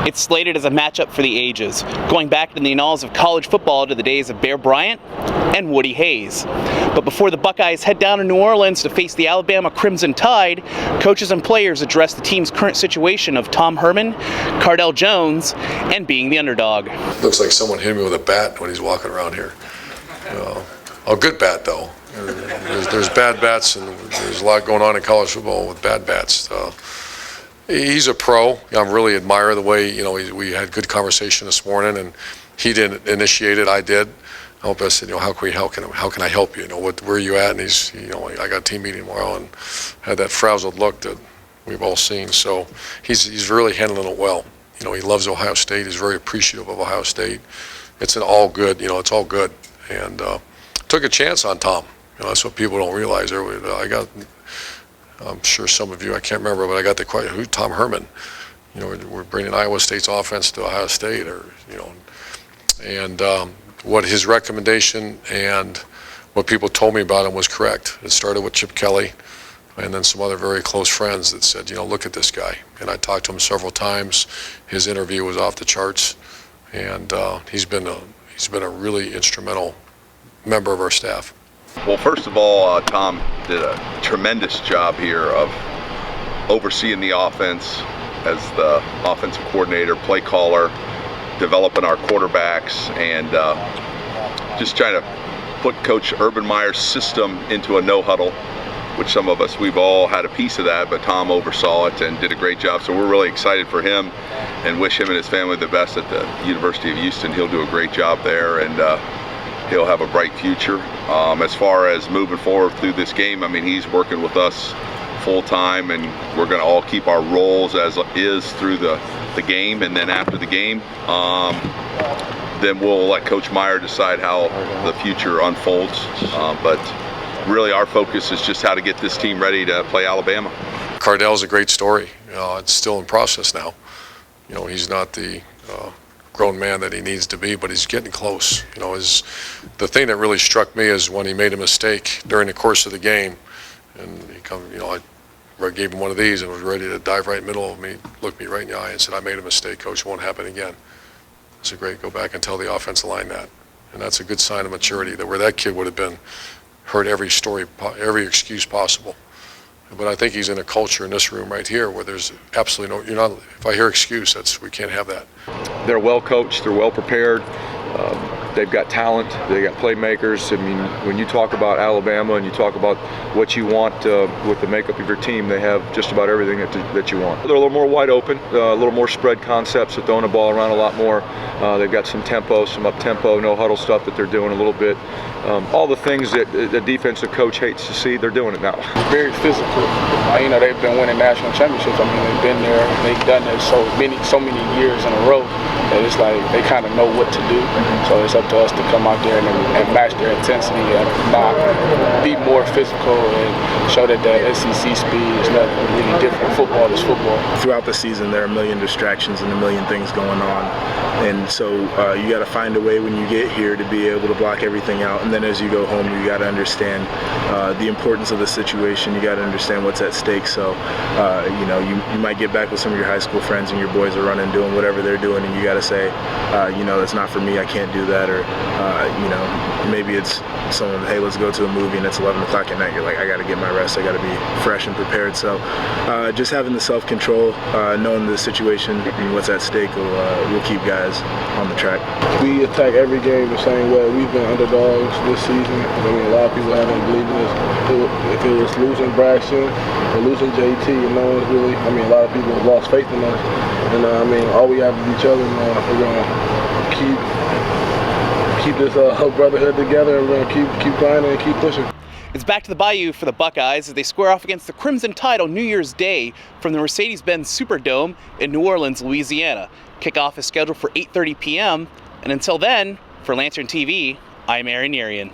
It's slated as a matchup for the ages, going back in the annals of college football to the days of Bear Bryant and Woody Hayes. But before the Buckeyes head down to New Orleans to face the Alabama Crimson Tide, coaches and players address the team's current situation of Tom Herman, Cardell Jones, and being the underdog. Looks like someone hit me with a bat when he's walking around here. A good bat, though. There's bad bats, and there's a lot going on in college football with bad bats. He's a pro. I really admire the way, we had good conversation this morning, and he didn't initiate it. I did. I said, how can I help you? Where are you at? And he's, I got a team meeting tomorrow, and had that frazzled look that we've all seen. So he's really handling it well. He loves Ohio State. He's very appreciative of Ohio State. It's all good. It's all good. And took a chance on Tom. That's what people don't realize. I'm sure some of you, I can't remember, but I got the question, who's Tom Herman? We're bringing Iowa State's offense to Ohio State, and what his recommendation and what people told me about him was correct. It started with Chip Kelly and then some other very close friends that said, look at this guy. And I talked to him several times. His interview was off the charts, and he's been a really instrumental member of our staff. Well, first of all, Tom did a tremendous job here of overseeing the offense as the offensive coordinator, play caller, developing our quarterbacks, and just trying to put Coach Urban Meyer's system into a no-huddle, which some of us, we've all had a piece of that, but Tom oversaw it and did a great job. So we're really excited for him and wish him and his family the best at the University of Houston. He'll do a great job there, and he'll have a bright future. As far as moving forward through this game, he's working with us full time, and we're going to all keep our roles as is through the game, and then after the game, then we'll let Coach Meyer decide how the future unfolds. But really our focus is just how to get this team ready to play Alabama. Cardell's a great story. It's still in process now. He's not the grown man that he needs to be, but he's getting close. The thing that really struck me is when he made a mistake during the course of the game, and I gave him one of these and was ready to dive right in the middle of me, looked me right in the eye and said, I made a mistake, Coach, it won't happen again. I said, great, go back and tell the offensive line that. And that's a good sign of maturity, that where that kid would have been, heard every story, every excuse possible. But I think he's in a culture in this room right here where there's absolutely if I hear excuse, we can't have that. They're well coached, they're well prepared. They've got talent, they got playmakers. When you talk about Alabama and you talk about what you want with the makeup of your team, they have just about everything that you want. They're a little more wide open, a little more spread concepts. They're throwing the ball around a lot more. They've got some tempo, some up-tempo, no-huddle stuff that they're doing a little bit. All the things that the defensive coach hates to see, they're doing it now. Very physical. They've been winning national championships. They've been there. They've done it so many years in a row that it's like they kind of know what to do. So it's up to us to come out there and match their intensity and not be more physical and show that the SEC speed is nothing really different. Football is football. Throughout the season, there are a million distractions and a million things going on. And so you got to find a way when you get here to be able to block everything out. And then as you go home, you got to understand the importance of the situation. You got to understand what's at stake. So, you might get back with some of your high school friends and your boys are running, doing whatever they're doing, and you got to say, that's not for me. I can't do that. Or, maybe it's someone, hey, let's go to a movie, and it's 11 o'clock at night. You're like, I got to get my rest. I got to be fresh and prepared. So, just having the self-control, knowing the situation and what's at stake will keep guys on the track. We attack every game the same way. We've been underdogs this season. A lot of people haven't believed in us. If it was losing Braxton or losing JT, no one's really. A lot of people have lost faith in us. And all we have is each other. We're gonna keep this brotherhood together, and we're gonna keep grinding and keep pushing. It's back to the Bayou for the Buckeyes as they square off against the Crimson Tide on New Year's Day from the Mercedes-Benz Superdome in New Orleans, Louisiana. Kickoff is scheduled for 8:30 p.m. And until then, for Lantern TV, I'm Yerian.